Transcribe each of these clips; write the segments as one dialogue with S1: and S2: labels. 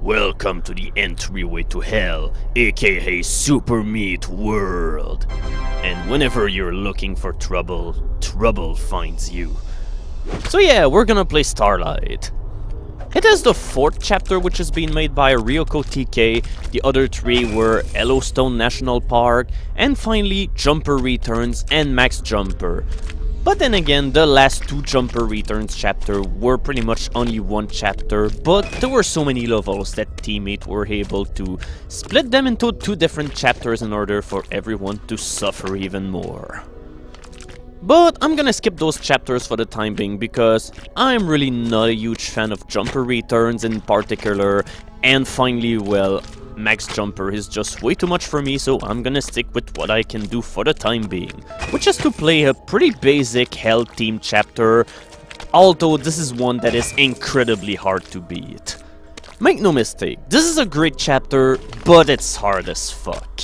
S1: Welcome to the entryway to hell, aka Super Meat World. And whenever you're looking for trouble, trouble finds you. So yeah, we're gonna play Starlight. It is the 4th chapter which has been made by RyokoTK, the other 3 were Yellowstone National Park, and finally Jumper Returns and Max Jumper. But then again, the last 2 Jumper Returns chapter were pretty much only 1 chapter, but there were so many levels that Teammate were able to split them into 2 different chapters in order for everyone to suffer even more. But I'm gonna skip those chapters for the time being because I'm really not a huge fan of Jumper Returns in particular, and finally, well, Max Jumper is just way too much for me, so I'm gonna stick with what I can do for the time being, which is to play a pretty basic Hell team chapter, although this is one that is incredibly hard to beat. Make no mistake, this is a great chapter, but it's hard as fuck.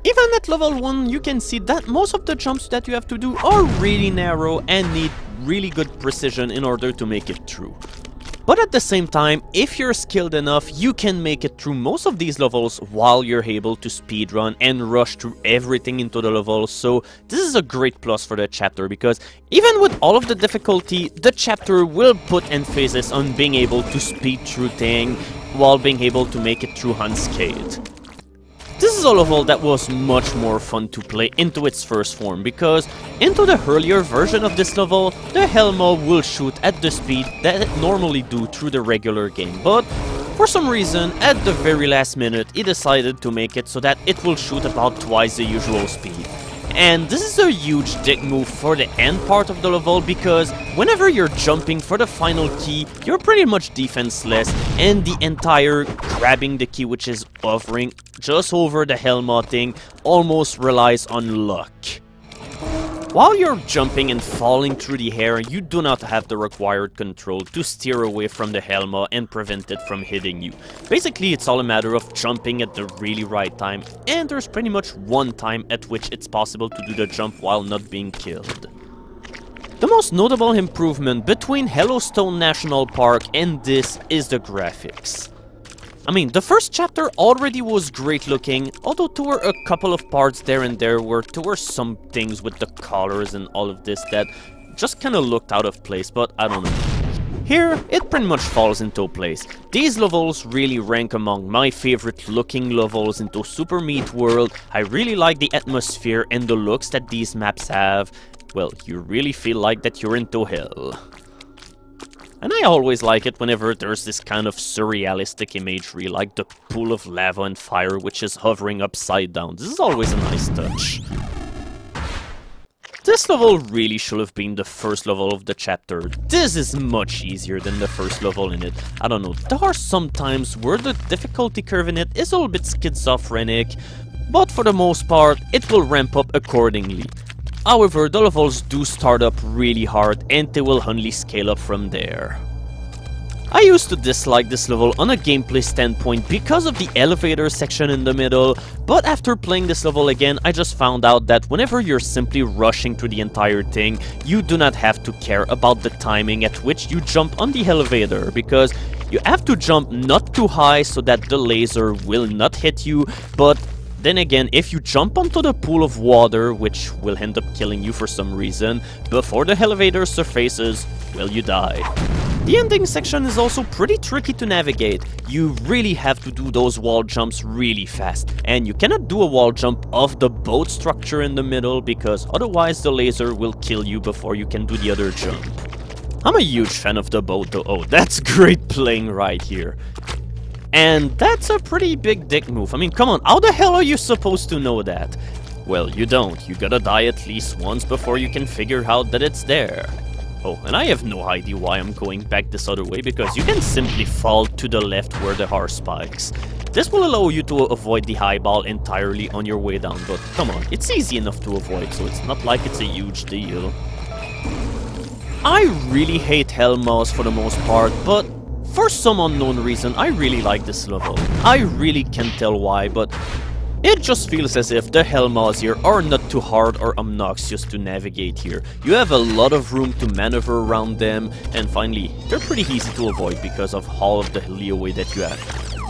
S1: Even at level 1, you can see that most of the jumps that you have to do are really narrow and need really good precision in order to make it through. But at the same time, if you're skilled enough, you can make it through most of these levels while you're able to speedrun and rush through everything into the level, so this is a great plus for the chapter because even with all of the difficulty, the chapter will put emphasis on being able to speed through things while being able to make it through unscathed. This is a level that was much more fun to play into its first form, because into the earlier version of this level, the Hell mob will shoot at the speed that it normally do through the regular game, but for some reason, at the very last minute, it decided to make it so that it will shoot about twice the usual speed. And this is a huge dick move for the end part of the level because whenever you're jumping for the final key, you're pretty much defenseless and the entire grabbing the key which is hovering just over the Hellmaw thing almost relies on luck. While you're jumping and falling through the air, you do not have the required control to steer away from the Hellmaw and prevent it from hitting you. Basically, it's all a matter of jumping at the really right time, and there's pretty much one time at which it's possible to do the jump while not being killed. The most notable improvement between Yellowstone National Park and this is the graphics. I mean, the first chapter already was great looking, although there were a couple of parts there and there where there were some things with the colors and all of this that just kind of looked out of place, but I don't know. Here, it pretty much falls into place. These levels really rank among my favorite looking levels into Super Meat World. I really like the atmosphere and the looks that these maps have. Well, you really feel like that you're into hell. And I always like it whenever there's this kind of surrealistic imagery, like the pool of lava and fire which is hovering upside down. This is always a nice touch. This level really should have been the first level of the chapter. This is much easier than the first level in it. I don't know, there are some times where the difficulty curve in it is a little bit schizophrenic, but for the most part, it will ramp up accordingly. However, the levels do start up really hard and they will only scale up from there. I used to dislike this level on a gameplay standpoint because of the elevator section in the middle, but after playing this level again, I just found out that whenever you're simply rushing through the entire thing, you do not have to care about the timing at which you jump on the elevator, because you have to jump not too high so that the laser will not hit you, but then again, if you jump onto the pool of water, which will end up killing you for some reason, before the elevator surfaces, well, you die. The ending section is also pretty tricky to navigate. You really have to do those wall jumps really fast, and you cannot do a wall jump off the boat structure in the middle because otherwise the laser will kill you before you can do the other jump. I'm a huge fan of the boat though. Oh, that's great playing right here. And that's a pretty big dick move. I mean, come on, how the hell are you supposed to know that? Well, you don't. You gotta die at least once before you can figure out that it's there. Oh, and I have no idea why I'm going back this other way, because you can simply fall to the left where there are spikes. This will allow you to avoid the highball entirely on your way down, but come on, it's easy enough to avoid, so it's not like it's a huge deal. I really hate Hell Mouse for the most part, but for some unknown reason, I really like this level. I really can't tell why, but It just feels as if the Hellmaws here are not too hard or obnoxious to navigate here. You have a lot of room to maneuver around them, and finally, they're pretty easy to avoid because of all of the leeway that you have.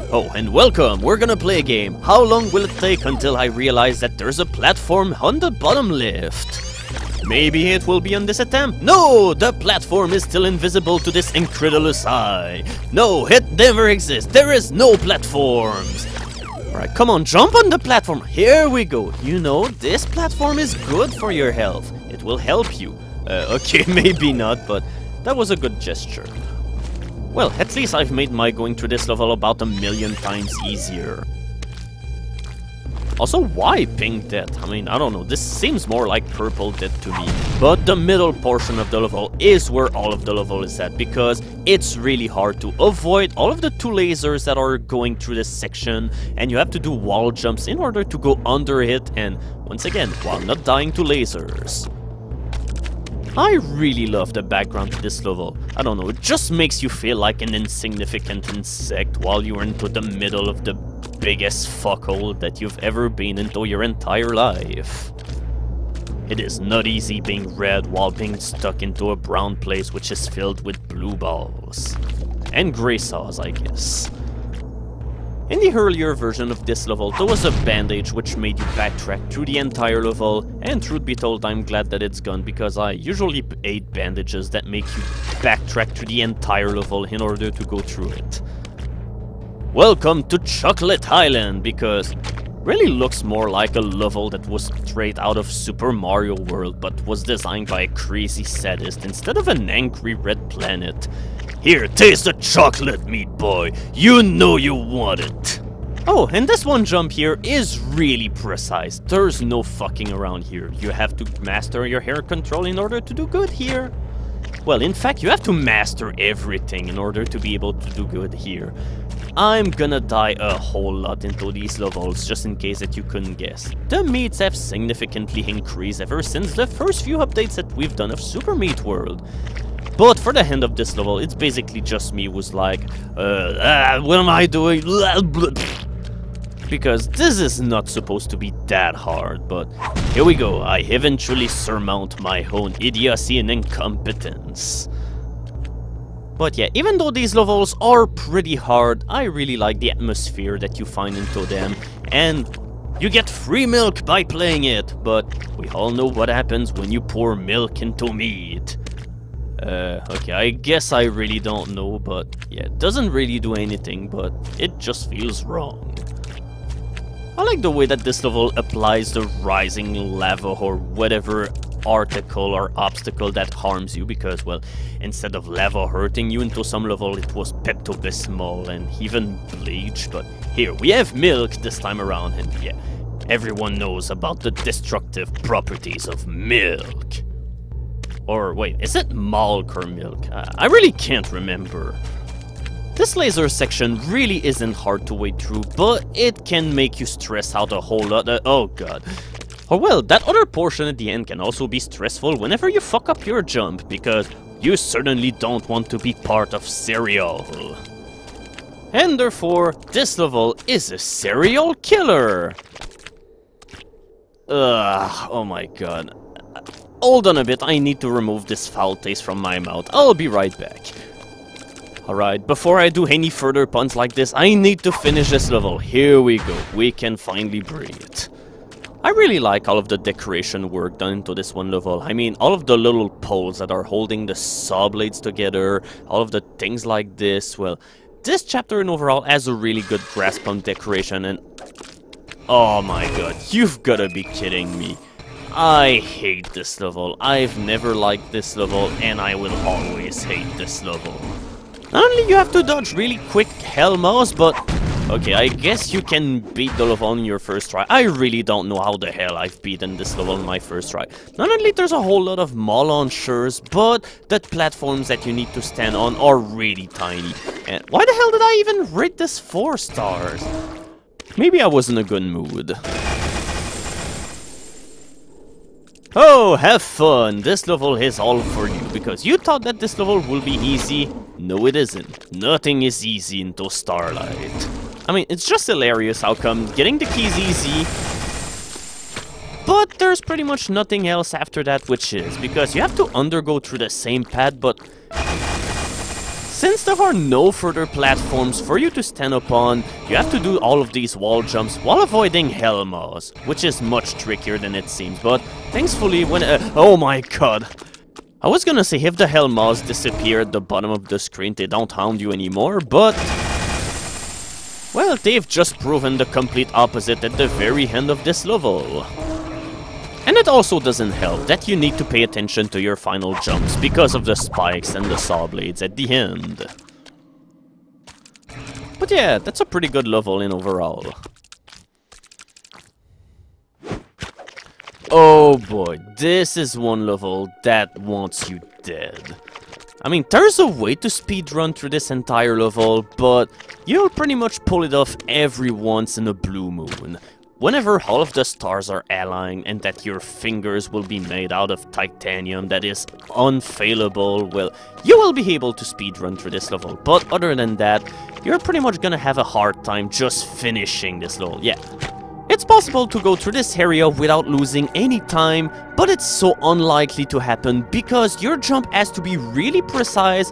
S1: Oh, and welcome! We're gonna play a game. How long will it take until I realize that there's a platform on the bottom left? Maybe it will be on this attempt. No! The platform is still invisible to this incredulous eye. No, it never exists. There is no platforms. Alright, come on, jump on the platform. Here we go. You know, this platform is good for your health. It will help you. Okay, maybe not, but that was a good gesture. Well, at least I've made my going through this level about 1,000,000 times easier. Also, why pink death? I mean, I don't know, this seems more like purple death to me. But the middle portion of the level is where all of the level is at, because it's really hard to avoid all of the 2 lasers that are going through this section, and you have to do wall jumps in order to go under it, and once again, while not dying to lasers. I really love the background to this level. I don't know, it just makes you feel like an insignificant insect while you're into the middle of the biggest fuckhole that you've ever been into your entire life. It is not easy being red while being stuck into a brown place which is filled with blue balls. And gray saws, I guess. In the earlier version of this level, there was a bandage which made you backtrack through the entire level, and truth be told, I'm glad that it's gone, because I usually hate bandages that make you backtrack through the entire level in order to go through it. Welcome to Chocolate Island, because it really looks more like a level that was straight out of Super Mario World, but was designed by a crazy sadist instead of an angry red planet. Here, taste the chocolate, meat boy. You know you want it. Oh, and this one jump here is really precise. There's no fucking around here. You have to master your hair control in order to do good here. Well, in fact, you have to master everything in order to be able to do good here. I'm gonna die a whole lot into these levels, just in case that you couldn't guess. The meats have significantly increased ever since the first few updates that we've done of Super Meat World. But for the end of this level, it's basically just me who's like, what am I doing? Because this is not supposed to be that hard, but here we go. I eventually surmount my own idiocy and incompetence. But yeah, even though these levels are pretty hard, I really like the atmosphere that you find into them, and you get free milk by playing it, but we all know what happens when you pour milk into meat. Okay, I guess I really don't know, but yeah, it doesn't really do anything, but it just feels wrong. I like the way that this level applies the rising lava or whatever article or obstacle that harms you, because, well, instead of lava hurting you into some level, it was Pepto-Bismol and even bleach, but here, we have milk this time around, and yeah, everyone knows about the destructive properties of milk. Or wait, is it milk or milk? I really can't remember. This laser section really isn't hard to wade through, but it can make you stress out a whole lot. Oh god. Or well, that other portion at the end can also be stressful whenever you fuck up your jump, because you certainly don't want to be part of Serial. And therefore, this level is a serial killer. Oh my god. Hold on a bit, I need to remove this foul taste from my mouth. I'll be right back. Alright, before I do any further puns like this, I need to finish this level. Here we go, we can finally breathe. I really like all of the decoration work done into this one level. I mean, all of the little poles that are holding the saw blades together, all of the things like this. Well, this chapter in overall has a really good grasp on decoration, and oh my god, you've gotta be kidding me. I hate this level. I've never liked this level, and I will always hate this level. Not only you have to dodge really quick Hellmaws, but okay, I guess you can beat the level on your first try. I really don't know how the hell I've beaten this level on my first try. Not only there's a whole lot of maw launchers, but the platforms that you need to stand on are really tiny. And why the hell did I even rate this 4 stars? Maybe I was in a good mood. Oh, have fun! This level is all for you, because you thought that this level will be easy. No, it isn't. Nothing is easy into Starlight. I mean, it's just hilarious how come getting the keys easy, but there's pretty much nothing else after that, which is because you have to undergo through the same path, but since there are no further platforms for you to stand upon, you have to do all of these wall jumps while avoiding hell maws, which is much trickier than it seems, but thankfully when... oh my god! I was gonna say if the hell maws disappear at the bottom of the screen, they don't hound you anymore, but... well, they've just proven the complete opposite at the very end of this level. And it also doesn't help that you need to pay attention to your final jumps because of the spikes and the saw blades at the end. But yeah, that's a pretty good level in overall. Oh boy, this is one level that wants you dead. I mean, there's a way to speedrun through this entire level, but you'll pretty much pull it off every once in a blue moon. Whenever all of the stars are aligning and that your fingers will be made out of titanium that is unfailable, well, you will be able to speedrun through this level. But other than that, you're pretty much gonna have a hard time just finishing this level. Yeah, it's possible to go through this area without losing any time, but it's so unlikely to happen because your jump has to be really precise.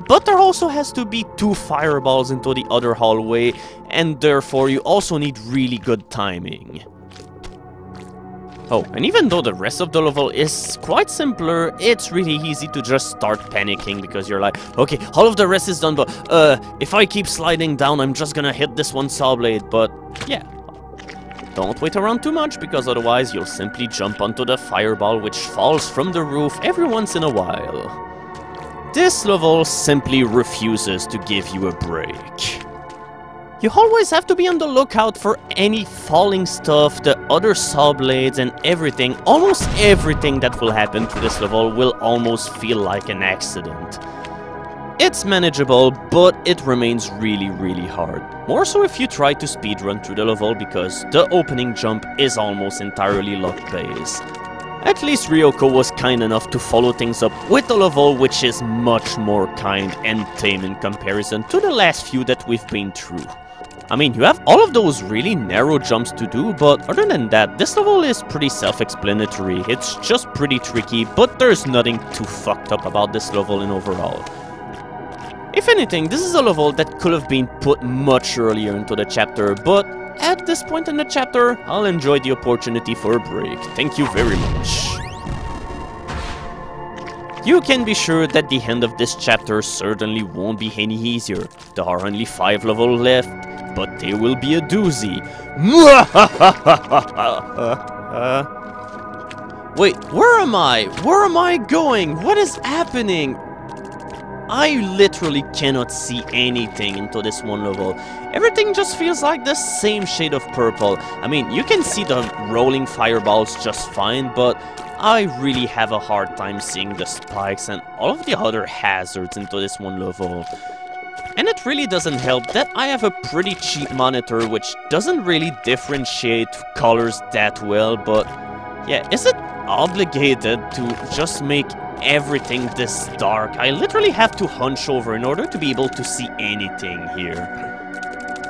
S1: But there also has to be 2 fireballs into the other hallway, and therefore you also need really good timing. Oh, and even though the rest of the level is quite simpler, it's really easy to just start panicking because you're like, okay, all of the rest is done, but if I keep sliding down, I'm just gonna hit this one saw blade, but yeah. Don't wait around too much, because otherwise you'll simply jump onto the fireball which falls from the roof every once in a while. This level simply refuses to give you a break. You always have to be on the lookout for any falling stuff, the other saw blades and everything. Almost everything that will happen to this level will almost feel like an accident. It's manageable, but it remains really, really hard. More so if you try to speedrun through the level, because the opening jump is almost entirely luck-based. At least Ryoko was kind enough to follow things up with a level which is much more kind and tame in comparison to the last few that we've been through. I mean, you have all of those really narrow jumps to do, but other than that, this level is pretty self-explanatory. It's just pretty tricky, but there's nothing too fucked up about this level in overall. If anything, this is a level that could have been put much earlier into the chapter, but at this point in the chapter, I'll enjoy the opportunity for a break. Thank you very much. You can be sure that the end of this chapter certainly won't be any easier. There are only 5 levels left, but they will be a doozy. Wait, where am I? Where am I going? What is happening? I literally cannot see anything into this one level. Everything just feels like the same shade of purple. I mean, you can see the rolling fireballs just fine, but I really have a hard time seeing the spikes and all of the other hazards into this one level. And it really doesn't help that I have a pretty cheap monitor which doesn't really differentiate colors that well, but yeah, is it obligated to just make everything this dark? I literally have to hunch over in order to be able to see anything here.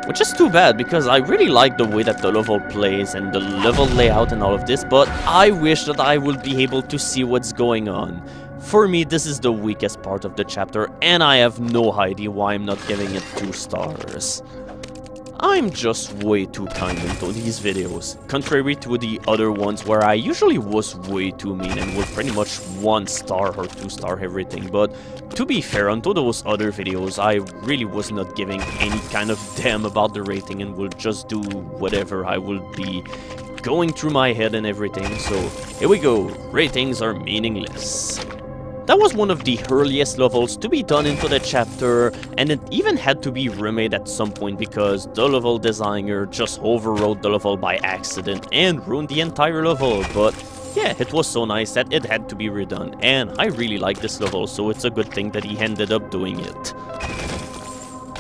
S1: Which is too bad, because I really like the way that the level plays and the level layout and all of this, but I wish that I would be able to see what's going on. For me, this is the weakest part of the chapter, and I have no idea why I'm not giving it 2 stars. I'm just way too kind into these videos, contrary to the other ones where I usually was way too mean and would pretty much 1 star or 2 star everything, but to be fair, onto those other videos I really was not giving any kind of damn about the rating and would just do whatever I will be going through my head and everything, so here we go, ratings are meaningless. That was one of the earliest levels to be done into the chapter, and it even had to be remade at some point because the level designer just overrode the level by accident and ruined the entire level, but yeah, it was so nice that it had to be redone, and I really like this level, so it's a good thing that he ended up doing it.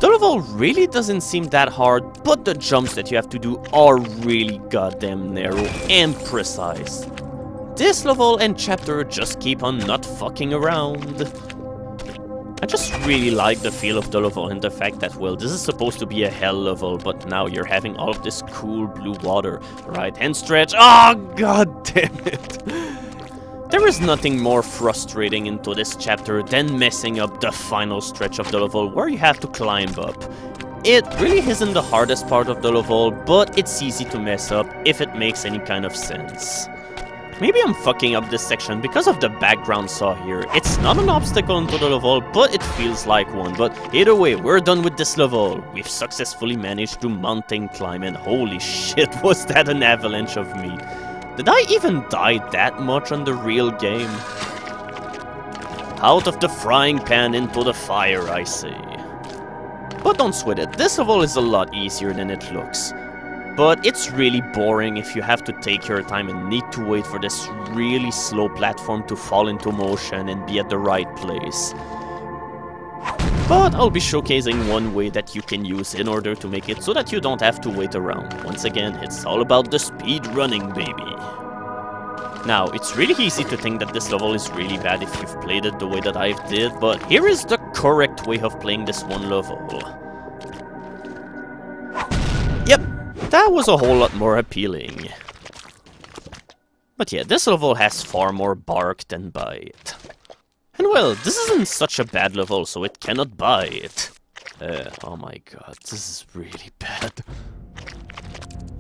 S1: The level really doesn't seem that hard, but the jumps that you have to do are really goddamn narrow and precise. This level and chapter just keep on not fucking around. I just really like the feel of the level and the fact that, well, this is supposed to be a hell level, but now you're having all of this cool blue water. Right hand stretch. Oh, god damn it. There is nothing more frustrating into this chapter than messing up the final stretch of the level where you have to climb up. It really isn't the hardest part of the level, but it's easy to mess up if it makes any kind of sense. Maybe I'm fucking up this section because of the background saw here. It's not an obstacle into the level, but it feels like one. But either way, we're done with this level. We've successfully managed to mountain climb, and holy shit, was that an avalanche of me. Did I even die that much on the real game? Out of the frying pan into the fire, I say. But don't sweat it, this level is a lot easier than it looks. But it's really boring if you have to take your time and need to wait for this really slow platform to fall into motion and be at the right place. But I'll be showcasing one way that you can use in order to make it so that you don't have to wait around. Once again, it's all about the speed running, baby. Now, it's really easy to think that this level is really bad if you've played it the way that I did, but here is the correct way of playing this one level. Yep. That was a whole lot more appealing. But yeah, this level has far more bark than bite. And well, this isn't such a bad level, so it cannot bite. Oh my god, this is really bad.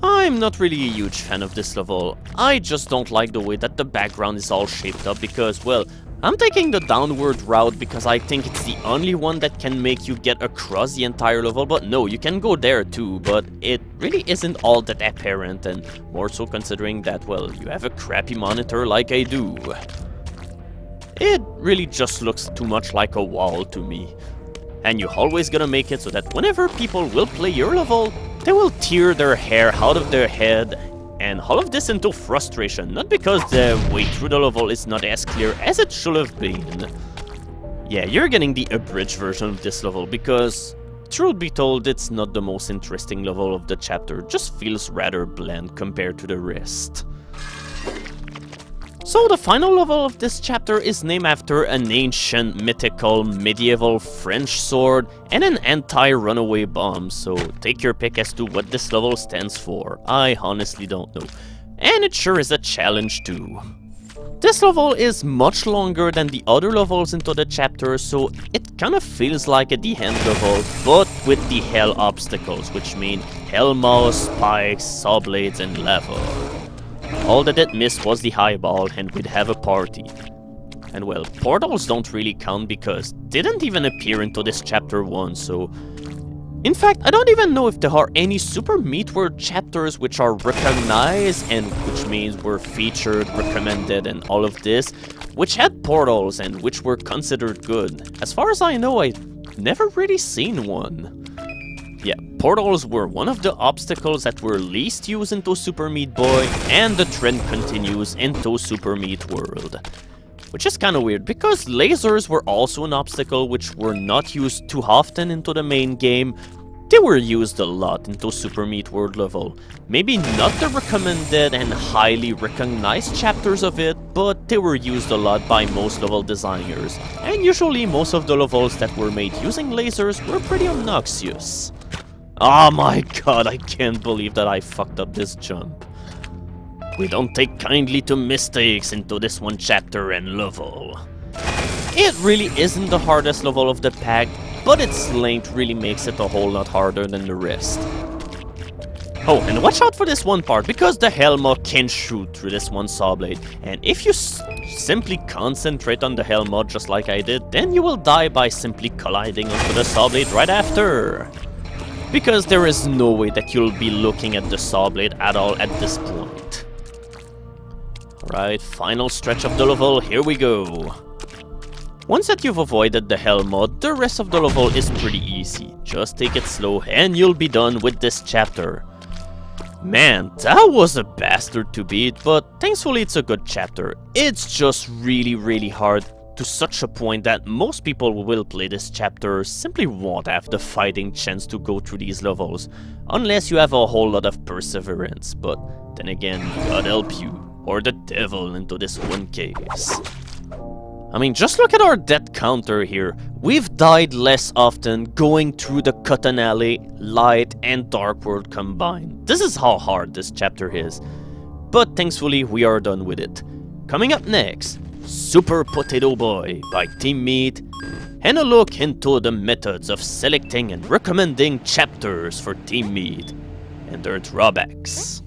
S1: I'm not really a huge fan of this level. I just don't like the way that the background is all shaped up because, well, I'm taking the downward route because I think it's the only one that can make you get across the entire level, but no, you can go there too, but it really isn't all that apparent, and more so considering that, well, you have a crappy monitor like I do. It really just looks too much like a wall to me. And you always gotta make it so that whenever people will play your level, they will tear their hair out of their head. And all of this into frustration, not because the way through the level is not as clear as it should have been. Yeah, you're getting the abridged version of this level because, truth be told, it's not the most interesting level of the chapter, just feels rather bland compared to the rest. So the final level of this chapter is named after an ancient, mythical, medieval French sword and an anti-runaway bomb, so take your pick as to what this level stands for. I honestly don't know. And it sure is a challenge too. This level is much longer than the other levels into the chapter, so it kind of feels like a the end level, but with the hell obstacles, which mean hell mouse, spikes, saw blades, and lava. All that it missed was the highball, and we'd have a party. And well, portals don't really count because they didn't even appear into this chapter 1, so... In fact, I don't even know if there are any Super Meat World chapters which are recognized, and which means were featured, recommended, and all of this, which had portals and which were considered good. As far as I know, I've never really seen one. Yeah, portals were one of the obstacles that were least used into Super Meat Boy, and the trend continues into Super Meat World. Which is kinda weird, because lasers were also an obstacle which were not used too often into the main game. They were used a lot into Super Meat World level. Maybe not the recommended and highly recognized chapters of it, but they were used a lot by most level designers. And usually most of the levels that were made using lasers were pretty obnoxious. Oh my god, I can't believe that I fucked up this jump. We don't take kindly to mistakes into this one chapter and level. It really isn't the hardest level of the pack, but its length really makes it a whole lot harder than the rest. Oh, and watch out for this one part, because the Helma can shoot through this one saw blade, and if you simply concentrate on the Helma just like I did, then you will die by simply colliding onto the saw blade right after. Because there is no way that you'll be looking at the saw blade at all at this point. Alright, final stretch of the level, here we go. Once that you've avoided the hell mod, the rest of the level is pretty easy. Just take it slow and you'll be done with this chapter. Man, that was a bastard to beat, but thankfully it's a good chapter. It's just really hard to such a point that most people who will play this chapter simply won't have the fighting chance to go through these levels, unless you have a whole lot of perseverance, but then again, God help you, or the devil into this one case. I mean, just look at our death counter here. We've died less often going through the Cotton Alley, Light, and Dark World combined. This is how hard this chapter is. But thankfully, we are done with it. Coming up next, Super Potato Boy by Team Meat, and a look into the methods of selecting and recommending chapters for Team Meat and their drawbacks.